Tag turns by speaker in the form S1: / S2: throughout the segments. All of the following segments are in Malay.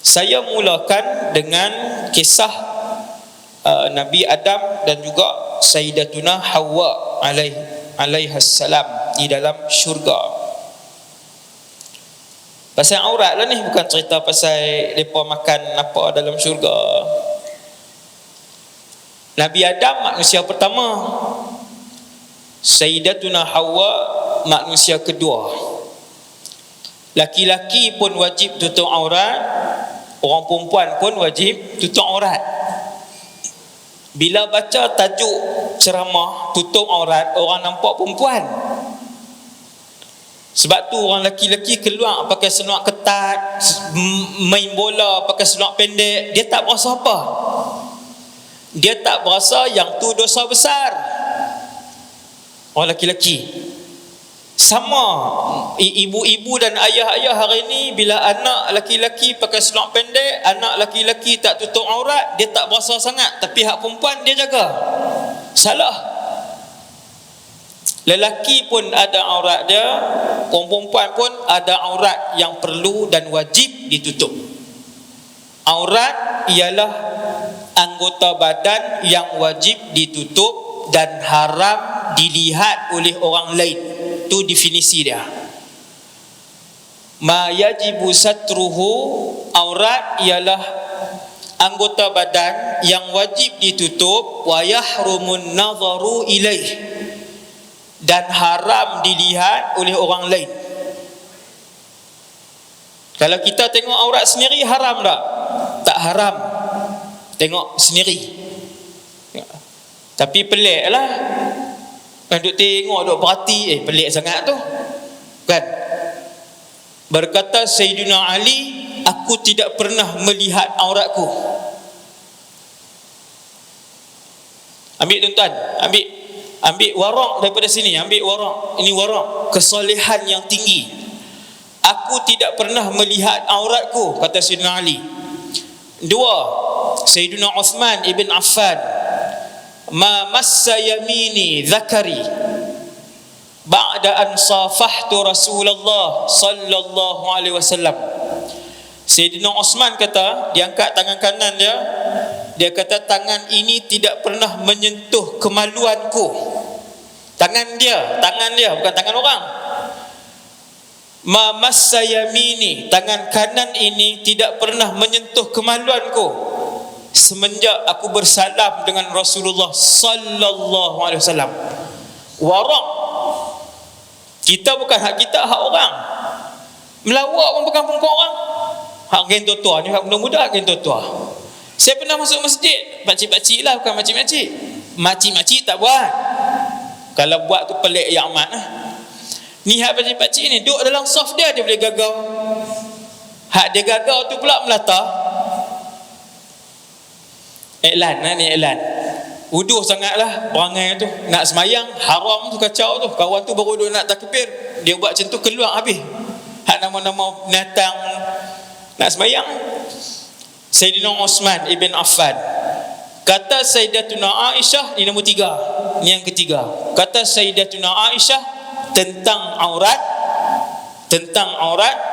S1: Saya mulakan dengan kisah Nabi Adam dan juga Sayyidatuna Hawa alaihassalam di dalam syurga. Pasal aurat lah ni, bukan cerita pasal mereka makan apa dalam syurga. Nabi Adam manusia pertama, Sayyidatuna Hawa manusia kedua. Laki-laki pun wajib tutup aurat, orang perempuan pun wajib tutup aurat. Bila baca tajuk ceramah tutup aurat, orang nampak perempuan. Sebab tu orang laki-laki keluar pakai seluar ketat, main bola pakai seluar pendek, dia tak berasa apa. Dia tak berasa yang tu dosa besar. Orang laki-laki sama, ibu-ibu dan ayah-ayah hari ni, bila anak laki-laki pakai seluar pendek, anak laki-laki tak tutup aurat, dia tak berasa sangat. Tapi hak perempuan dia jaga. Salah. Lelaki pun ada aurat dia, perempuan pun ada aurat yang perlu dan wajib ditutup. Aurat ialah anggota badan yang wajib ditutup dan haram dilihat oleh orang lain. Itu definisi dia. Ma yajibu satruhu, aurat ialah anggota badan yang wajib ditutup, wa yahrumun nadharu ilaih, dan haram dilihat oleh orang lain. Kalau kita tengok aurat sendiri haram tak? Tak haram tengok sendiri. Tapi pelik lah, duk tengok, duk perhati, pelik sangat tu kan. Berkata Sayyidina Ali, aku tidak pernah melihat auratku. Ambil tuan-tuan, ambil warak daripada sini, ambil warak. Ini warak kesalehan yang tinggi. Aku tidak pernah melihat auratku, kata Sayyidina Ali. Dua, Sayyidina Uthman ibn Affan, ma massa yamini zakari ba'da an safahtu Rasulullah sallallahu alaihi wasallam. Sayyidina Uthman kata, dia angkat tangan kanan dia, dia kata tangan ini tidak pernah menyentuh kemaluanku. Tangan dia bukan tangan orang. Ma massa yamini, tangan kanan ini tidak pernah menyentuh kemaluanku semenjak aku bersalam dengan Rasulullah sallallahu alaihi wasallam. Warak kita bukan hak kita, hak orang. Melawak pun bukan pungkuk orang. Hak gen tua-tua ni, hak muda-muda, hak gen tua-tua. Saya pernah masuk masjid, pakcik-pakcik lah, bukan makcik-makcik. Makcik-makcik tak buat. Kalau buat tu pelik yang amat lah. Ni hak pakcik-pakcik ni, duduk dalam saf dia boleh gagau. Hak dia gagau tu pula melata. Iklan lah ni, iklan. Uduh sangatlah perangai tu. Nak semayang, haram tu, kacau tu. Kawan tu baru duduk nak takbir, dia buat macam tu, keluar habis. Hak nama-nama binatang nak semayang. Sayyidina Uthman ibn Affan. Kata Sayyidatuna Aisyah, ini nombor 3, ini yang ketiga. Kata Sayyidatuna Aisyah tentang aurat,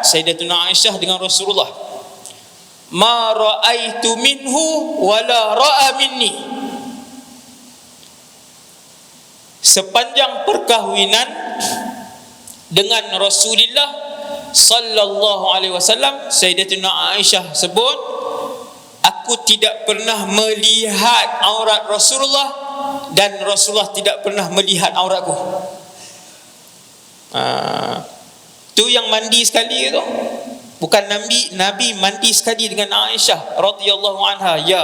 S1: Sayyidatuna Aisyah dengan Rasulullah, ma ra'aitu minhu wala ra'a minni. Sepanjang perkahwinan dengan Rasulullah sallallahu alaihi wasallam, Sayyidatuna Aisyah sebut, aku tidak pernah melihat aurat Rasulullah dan Rasulullah tidak pernah melihat auratku. Tu yang mandi sekali tu. Bukan Nabi mandi sekali dengan Aisyah radhiyallahu anha, ya,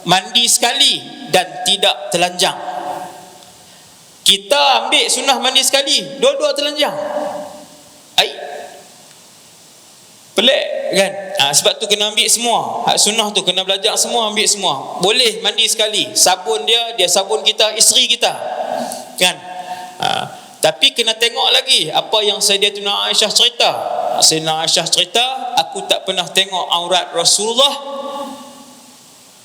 S1: mandi sekali dan tidak telanjang. Kita ambil sunnah mandi sekali, dua-dua telanjang. Pelik kan? Sebab tu kena ambil semua. Hak sunnah tu kena belajar semua, ambil semua. Boleh mandi sekali, sabun dia sabun kita, isteri kita kan. Tapi kena tengok lagi apa yang Sayyidatuna Aisyah cerita. Sayyidatuna Aisyah cerita, aku tak pernah tengok aurat Rasulullah,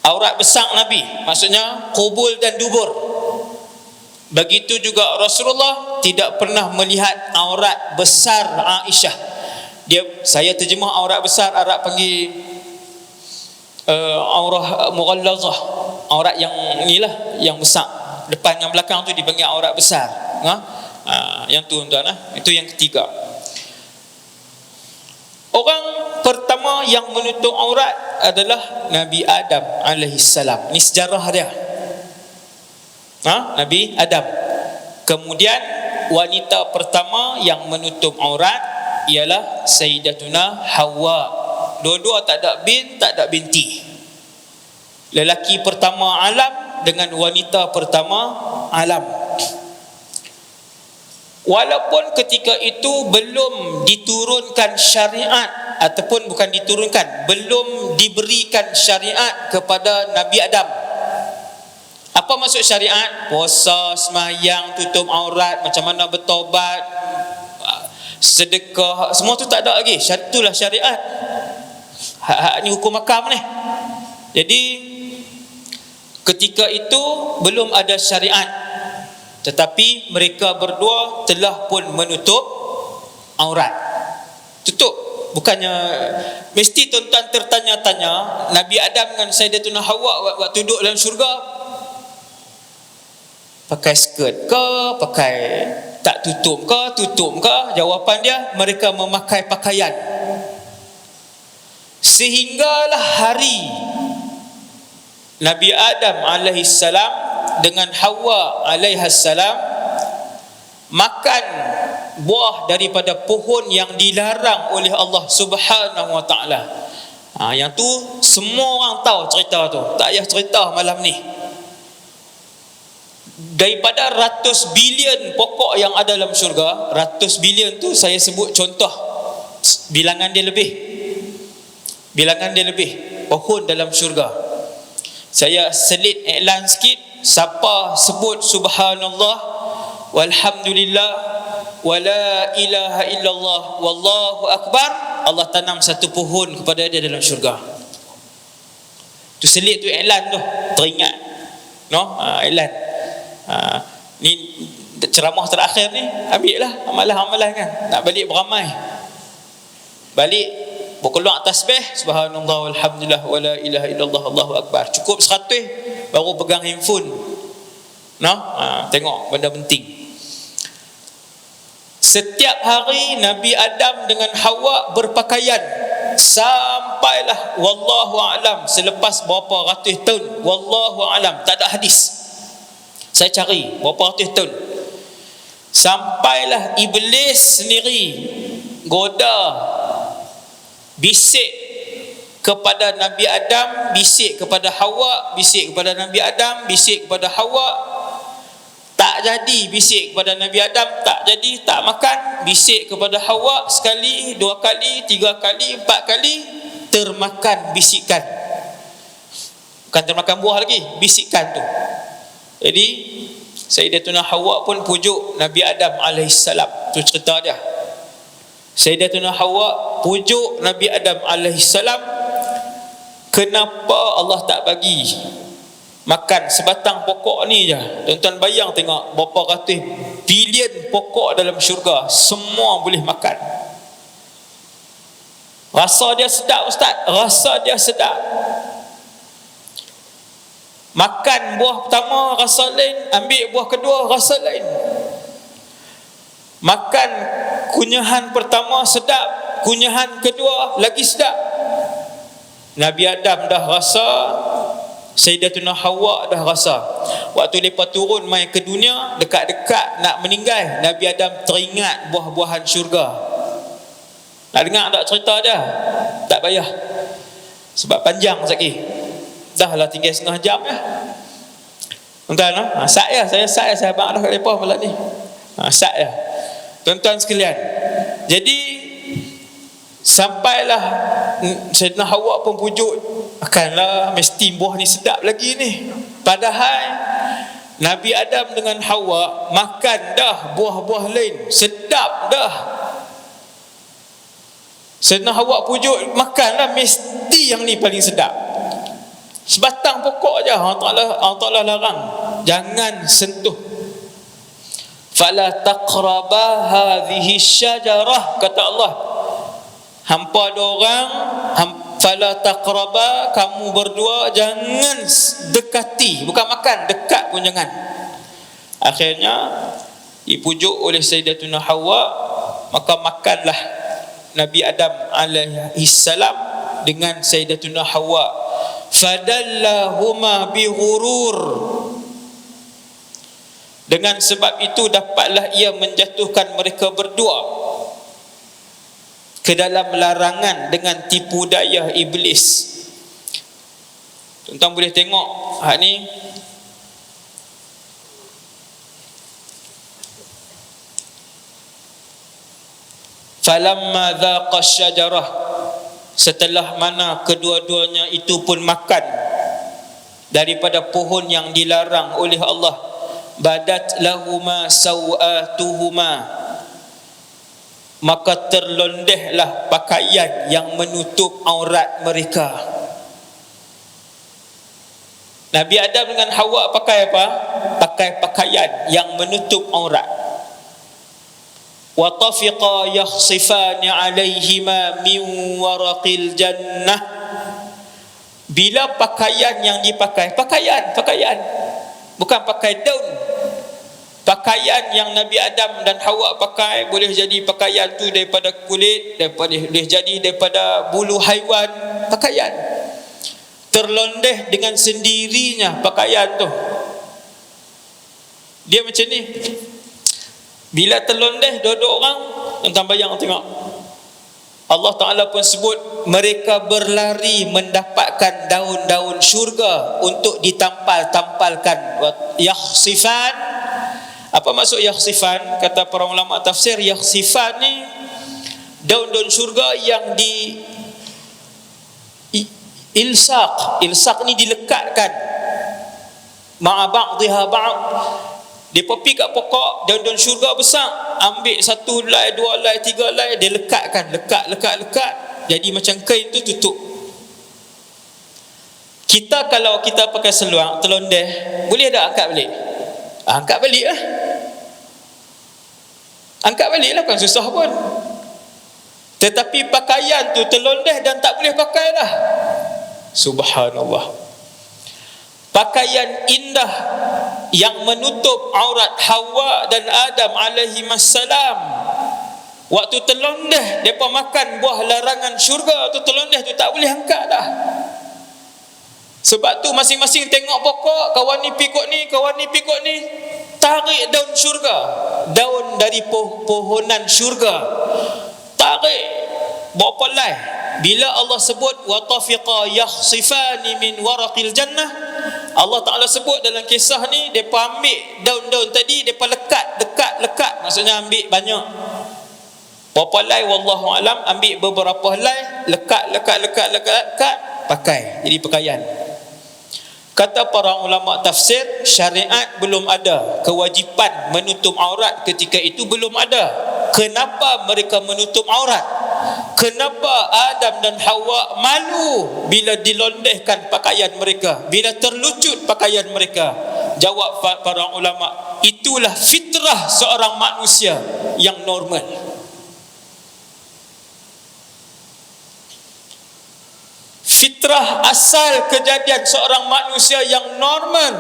S1: aurat besar Nabi, maksudnya kubul dan dubur. Begitu juga Rasulullah tidak pernah melihat aurat besar Aisyah. Saya terjemah aurat besar, Arab panggil aurah mughallazah, aurat yang inilah yang besar, depan dengan belakang tu dipanggil aurat besar. Yang tu tuan, itu yang ketiga. Orang pertama yang menutup aurat adalah Nabi Adam alaihissalam. Ini sejarah dia. Nabi Adam. Kemudian wanita pertama yang menutup aurat ialah Sayyidatuna Hawa. Dua-dua tak ada bin, tak ada binti. Lelaki pertama alam dengan wanita pertama alam. Walaupun ketika itu belum diturunkan syariat, ataupun bukan diturunkan, belum diberikan syariat kepada Nabi Adam. Apa maksud syariat? Puasa, semayang, tutup aurat, macam mana bertobat, sedekah, semua tu tak ada lagi. Itulah syariat. Ni hukum makam ni. Jadi ketika itu belum ada syariat, tetapi mereka berdua telah pun menutup aurat. Tutup. Bukannya mesti tuan-tuan tertanya-tanya, Nabi Adam dengan Sayyidatuna Hawa waktu duduk dalam syurga pakai skirt ke, pakai tak tutup ke, tutup ke? Jawapan dia, mereka memakai pakaian. Sehinggalah hari Nabi Adam alaihissalam dengan Hawa alaihissalam makan buah daripada pohon yang dilarang oleh Allah Subhanahu wa taala. Yang tu semua orang tahu cerita tu. Tak payah cerita malam ni. Daripada ratus bilion pokok yang ada dalam syurga, ratus bilion tu saya sebut contoh, bilangan dia lebih. Bilangan dia lebih pohon dalam syurga. Saya selit iklan sikit. Siapa sebut subhanallah walhamdulillah wala ilaha illallah wallahu akbar, Allah tanam satu pohon kepada dia dalam syurga. Tu selit tu iklan tu, teringat iklan. Ni ceramah terakhir ni, ambil lah amalan-amalan kan. Nak balik beramai, balik berkeluar tasbih subhanallah walhamdulillah wala ilaha illallah Allahu akbar. Cukup 100 baru pegang handphone. Tengok benda penting. Setiap hari Nabi Adam dengan Hawa berpakaian sampailah wallahu alam, selepas berapa ratus tahun, wallahu alam, tak ada hadis. Saya cari berapa ratus tahun, sampailah iblis sendiri goda, bisik kepada Nabi Adam, bisik kepada Hawa, bisik kepada Nabi Adam, bisik kepada Hawa. Tak jadi bisik kepada Nabi Adam, tak jadi, tak makan. Bisik kepada Hawa sekali, 2 kali, 3 kali, 4 kali, termakan bisikan. Bukan termakan buah lagi, bisikan tu. Jadi Sayyidatuna Hawa pun pujuk Nabi Adam alaihissalam. Tu cerita dia. Sayyidatuna Hawa pujuk Nabi Adam alaihissalam, kenapa Allah tak bagi makan sebatang pokok ni je. Tuan-tuan bayang tengok berapa ratus bilion pokok dalam syurga, semua boleh makan. Rasa dia sedap ustaz, rasa dia sedap. Makan buah pertama rasa lain, ambil buah kedua rasa lain. Makan kunyahan pertama sedap, kunyahan kedua lagi sedap. Nabi Adam dah rasa, Sayyidatuna Hawa dah rasa. Waktu mereka turun mai ke dunia, dekat-dekat nak meninggal, Nabi Adam teringat buah-buahan syurga. Nak dengar tak cerita dia? Tak payah, sebab panjang sekali. Dah lah tinggal setengah jam ya. Tuan-tuan, saya abang dah kat mereka malam ni. Sat ya. Tuan-tuan sekalian, jadi sampailah Sayyidina Hawa pun pujuk, akanlah mesti buah ni sedap lagi ni. Padahal Nabi Adam dengan Hawa makan dah buah-buah lain, sedap dah. Sayyidina Hawa pujuk, makanlah mesti yang ni paling sedap. Sebatang pokok je Allah Ta'ala larang, jangan sentuh. Fala taqraba hadhihi syajarah, kata Allah. Hampa ada orang fala taqraba, kamu berdua jangan dekati, bukan makan, dekat pun jangan. Akhirnya dipujuk oleh Sayyidatuna Hawa, maka makanlah Nabi Adam alaihi salam dengan Sayyidatuna Hawa. Fadallahuma bighurur, dengan sebab itu dapatlah ia menjatuhkan mereka berdua ke dalam larangan dengan tipu daya iblis. Tuan-tuan boleh tengok hak ni. Falamma dhaqa syajarah, setelah mana kedua-duanya itu pun makan daripada pohon yang dilarang oleh Allah, badat lahuma sawatuhuma, maka terlondehlah pakaian yang menutup aurat mereka. Nabi Adam dengan Hawa pakai apa? Pakai pakaian yang menutup aurat. Wa tafiqa yakhsifani alaihima min waraqil jannah. Bila pakaian yang dipakai, pakaian bukan pakai daun. Pakaian yang Nabi Adam dan Hawa pakai, boleh jadi pakaian tu daripada kulit, boleh jadi daripada bulu haiwan, pakaian. Terlondeh dengan sendirinya pakaian tu. Dia macam ni. Bila terlondeh dua-dua orang, tuan-tuan bayang tengok. Allah Ta'ala pun sebut mereka berlari mendapatkan daun-daun syurga untuk ditampal-tampalkan. Yakhsifan. Apa maksud yakhsifan? Kata para ulama tafsir, yakhsifan ni daun-daun syurga yang di ilsaq ni dilekatkan ma'a ba'dihha ba'd. Dia pergi kat pokok daun-daun syurga besar, ambil satu helai, dua helai, tiga helai, dia lekatkan, lekat, jadi macam kain tu tutup. Kita kalau kita pakai seluar terlondeh, boleh tak angkat balik? Angkat balik lah. Angkat balik lah, bukan susah pun. Tetapi pakaian tu terlondeh dan tak boleh pakai lah. Subhanallah. Pakaian indah yang menutup aurat Hawa dan Adam alaihi wassalam, waktu terlondeh mereka makan buah larangan syurga tu, terlondeh tu tak boleh angkat dah. Sebab tu masing-masing tengok pokok, kawan ni pikuk ni, kawan ni pikuk ni, tarik daun syurga, daun dari pohonan syurga, tarik berapa lai. Bila Allah sebut wa tafiqa yakhsifani min waraqil jannah, Allah Ta'ala sebut dalam kisah ni, mereka ambil daun-daun tadi, mereka lekat, maksudnya ambil banyak. Berapa lai wallahu alam, ambil beberapa lai, lekat, pakai jadi pakaian. Kata para ulama tafsir, syariat belum ada, kewajipan menutup aurat ketika itu belum ada. Kenapa mereka menutup aurat? Kenapa Adam dan Hawa malu bila dilondehkan pakaian mereka, bila terlucut pakaian mereka? Jawab para ulama, itulah fitrah seorang manusia yang normal. Fitrah asal kejadian seorang manusia yang normal,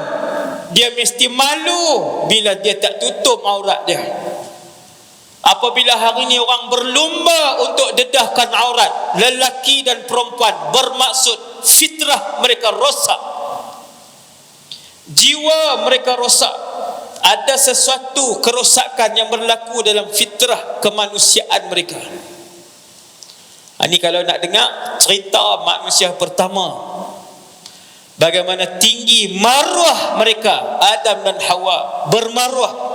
S1: dia mesti malu bila dia tak tutup aurat dia. Apabila hari ini orang berlumba untuk dedahkan aurat, lelaki dan perempuan, bermaksud fitrah mereka rosak, jiwa mereka rosak. Ada sesuatu kerosakan yang berlaku dalam fitrah kemanusiaan mereka. Ini kalau nak dengar cerita manusia pertama, bagaimana tinggi maruah mereka, Adam dan Hawa bermaruah.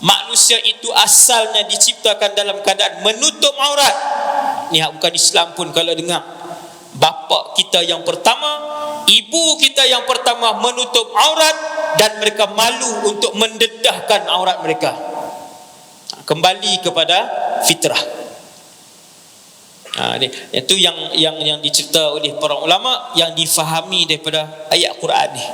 S1: Manusia itu asalnya diciptakan dalam keadaan menutup aurat. Ni bukan Islam pun kalau dengar. Bapa kita yang pertama, ibu kita yang pertama menutup aurat, dan mereka malu untuk mendedahkan aurat mereka. Kembali kepada fitrah. Itu yang dicerita oleh para ulama, yang difahami daripada ayat Quran ni.